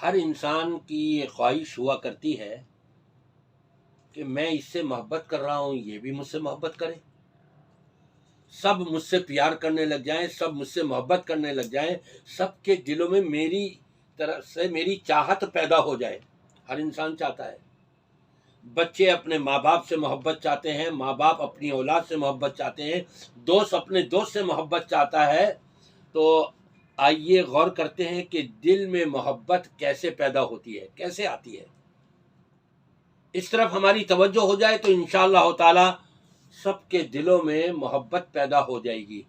ہر انسان کی یہ خواہش ہوا کرتی ہے کہ میں اس سے محبت کر رہا ہوں، یہ بھی مجھ سے محبت کرے، سب مجھ سے پیار کرنے لگ جائیں، سب مجھ سے محبت کرنے لگ جائیں، سب کے دلوں میں میری طرف سے میری چاہت پیدا ہو جائے۔ ہر انسان چاہتا ہے، بچے اپنے ماں باپ سے محبت چاہتے ہیں، ماں باپ اپنی اولاد سے محبت چاہتے ہیں، دوست اپنے دوست سے محبت چاہتا ہے۔ تو آئیے غور کرتے ہیں کہ دل میں محبت کیسے پیدا ہوتی ہے، کیسے آتی ہے۔ اس طرف ہماری توجہ ہو جائے تو انشاءاللہ تعالی سب کے دلوں میں محبت پیدا ہو جائے گی۔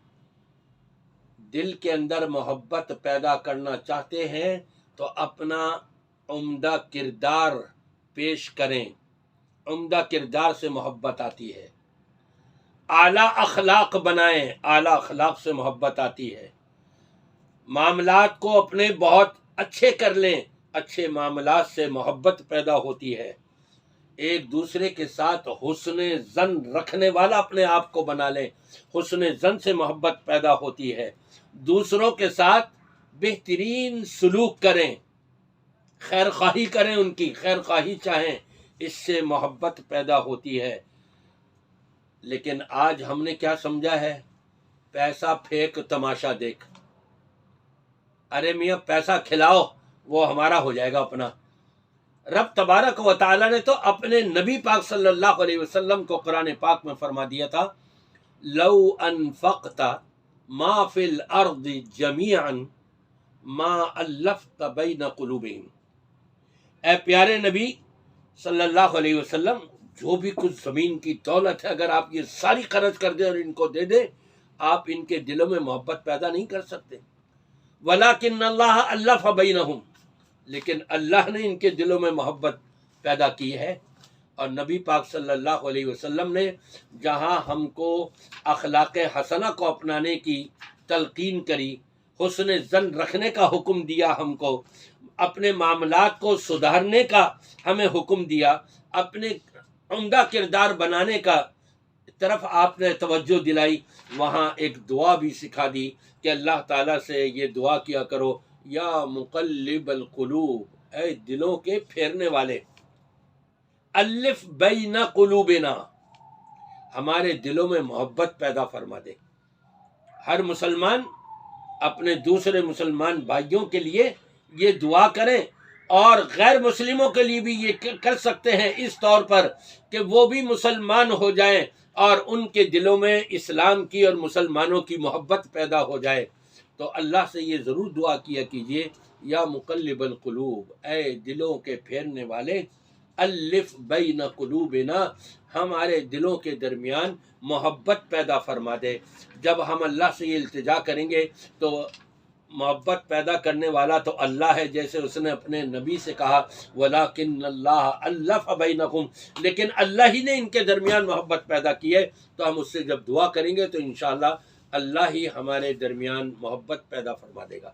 دل کے اندر محبت پیدا کرنا چاہتے ہیں تو اپنا عمدہ کردار پیش کریں، عمدہ کردار سے محبت آتی ہے۔ اعلیٰ اخلاق بنائیں، اعلیٰ اخلاق سے محبت آتی ہے۔ معاملات کو اپنے بہت اچھے کر لیں، اچھے معاملات سے محبت پیدا ہوتی ہے۔ ایک دوسرے کے ساتھ حسن ظن رکھنے والا اپنے آپ کو بنا لیں، حسن ظن سے محبت پیدا ہوتی ہے۔ دوسروں کے ساتھ بہترین سلوک کریں، خیر خواہی کریں، ان کی خیر خواہی چاہیں، اس سے محبت پیدا ہوتی ہے۔ لیکن آج ہم نے کیا سمجھا ہے؟ پیسہ پھینک تماشا دیکھ، ارے میاں پیسہ کھلاؤ وہ ہمارا ہو جائے گا اپنا۔ رب تبارک و تعالی نے تو اپنے نبی پاک صلی اللہ علیہ وسلم کو قرآن پاک میں فرما دیا تھا، لو انفقت ما فی الارض جمیعا ما الفت بین قلوبہم۔ اے پیارے نبی صلی اللہ علیہ وسلم، جو بھی کچھ زمین کی دولت ہے اگر آپ یہ ساری خرچ کر دیں اور ان کو دے دیں، آپ ان کے دلوں میں محبت پیدا نہیں کر سکتے۔ وَلَكِنَّ اللَّهَ أَلَّفَ بَيْنَهُمْ، لیکن اللہ نے ان کے دلوں میں محبت پیدا کی ہے۔ اور نبی پاک صلی اللہ علیہ وسلم نے جہاں ہم کو اخلاق حسنہ کو اپنانے کی تلقین کری، حسن ظن رکھنے کا حکم دیا، ہم کو اپنے معاملات کو سدھارنے کا ہمیں حکم دیا، اپنے عمدہ کردار بنانے کا طرف آپ نے توجہ دلائی، وہاں ایک دعا بھی سکھا دی کہ اللہ تعالیٰ سے یہ دعا کیا کرو، یا مقلب القلوب، اے دلوں کے پھیرنے والے، الف بین قلوبنا، ہمارے دلوں میں محبت پیدا فرما دے۔ ہر مسلمان اپنے دوسرے مسلمان بھائیوں کے لیے یہ دعا کریں، اور غیر مسلموں کے لیے بھی یہ کر سکتے ہیں اس طور پر کہ وہ بھی مسلمان ہو جائیں اور ان کے دلوں میں اسلام کی اور مسلمانوں کی محبت پیدا ہو جائے۔ تو اللہ سے یہ ضرور دعا کیا کیجئے، یا مقلب القلوب، اے دلوں کے پھیرنے والے، الف بین قلوبنا، ہمارے دلوں کے درمیان محبت پیدا فرما دے۔ جب ہم اللہ سے یہ التجا کریں گے تو محبت پیدا کرنے والا تو اللہ ہے، جیسے اس نے اپنے نبی سے کہا وَلَكِنَّ اللَّهَ أَلَّفَ بَيْنَكُمْ، لیکن اللہ ہی نے ان کے درمیان محبت پیدا کی ہے۔ تو ہم اس سے جب دعا کریں گے تو انشاءاللہ اللہ ہی ہمارے درمیان محبت پیدا فرما دے گا۔